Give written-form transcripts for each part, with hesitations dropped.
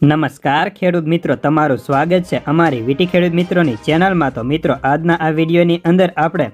નમસ્કાર ખેડૂત મિત્રો, તમારું સ્વાગત છે અમારી વીટી ખેડૂત મિત્રોની ચેનલમાં। તો મિત્રો, આજના આ વિડીયોની અંદર આપણે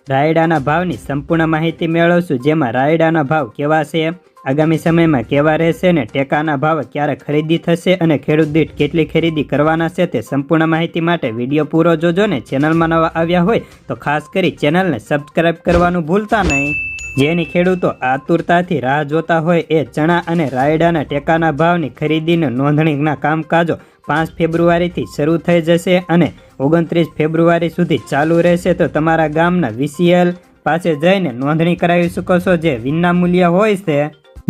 રાયડાના ભાવની સંપૂર્ણ માહિતી મેળવશું, જેમાં રાયડાના ભાવ કેવા છે, આગામી સમયમાં કેવા રહેશે ને ટેકાના ભાવ ક્યારે ખરીદી થશે અને ખેડૂત દીઠ કેટલી ખરીદી કરવાના છે તે સંપૂર્ણ માહિતી માટે વિડીયો પૂરો જોજો ને ચેનલમાં નવા આવ્યા હોય તો ખાસ કરી ચેનલને સબસ્ક્રાઈબ કરવાનું ભૂલતા નહીં। જેની ખેડૂતો આતુરતાથી રાહ જોતા હોય એ ચણા અને રાયડાના ટેકાના ભાવની ખરીદીની નોંધણીના કામકાજો 5 ફેબ્રુઆરીથી શરૂ થઈ જશે અને 29 ફેબ્રુઆરી સુધી ચાલુ રહેશે। તો તમારા ગામના વીસીએલ પાસે જઈને નોંધણી કરાવી શકો છો, જે વિનામૂલ્ય હોય છે।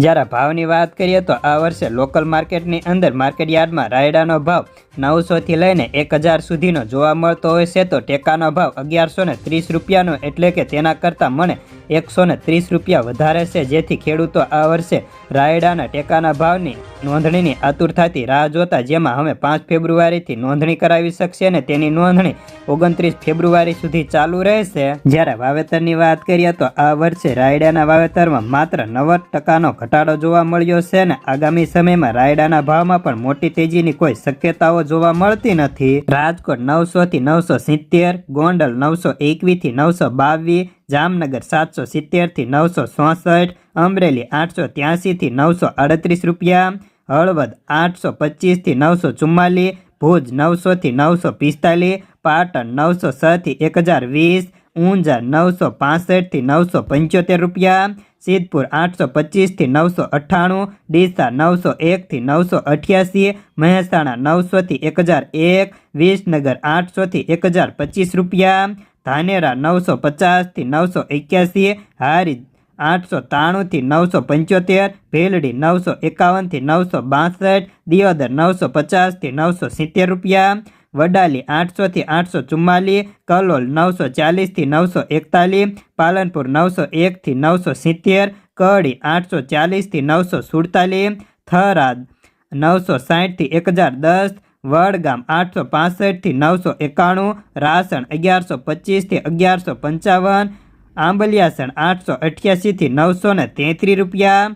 જ્યારે ભાવની વાત કરીએ તો આ વર્ષે લોકલ માર્કેટની અંદર માર્કેટ યાર્ડમાં રાયડાનો ભાવ 900થી લઈને 1000 સુધીનો જોવા મળતો હોય છે, તો ટેકાનો ભાવ 1130 રૂપિયાનો, એટલે કે તેના કરતાં મને 130 રૂપિયા વધારે છે। જેથી ખેડૂતો આ વર્ષે રાયડાના ટેકાના ભાવની નોંધણીની આતુરતાથી રાહ જોતા, જેમાં હવે 5 ફેબ્રુઆરીથી નોંધણી કરાવી શકશે અને તેની નોંધણી 29 ફેબ્રુઆરી સુધી ચાલુ રહેશે। જ્યારે વાવેતરની વાત કરીએ તો આ વર્ષે રાયડાના વાવેતરમાં માત્ર 90% ઘટાડો જોવા મળ્યો છે અને આગામી સમયમાં રાયડાના ભાવમાં પણ મોટી તેજીની કોઈ શક્યતાઓ જોવા મળતી નથી। રાજકોટ 900 થી 970, ગોંડલ 921 થી 922, જામનગર 770 થી 966, અમરેલી 883 થી 938 રૂપિયા, હળવદ 825 થી 944, ભુજ 900 થી 945, પાટણ 906 થી 1020, ઊંઝા 965 થી 975 રૂપિયા, સિદ્ધપુર 825 થી 998, ડીસા 901 થી 988, મહેસાણા 900 થી 1001, વિસનગર 800 થી 1025 રૂપિયા, ધાનેરા 950 થી 981, હારીજ 893 થી 975, ભેલડી 951 થી 962, દિયોદર 950 થી 970 રૂપિયા, વડાલી 800 થી 844, કલોલ 940 થી 941, પાલનપુર 901 થી 970, કડી 840 થી 947, થરાદ 960 થી 1010, વડગામ 865 થી 991, રાસણ 1125 થી 1155, આંબલિયાસણ 888 થી 933 રૂપિયા।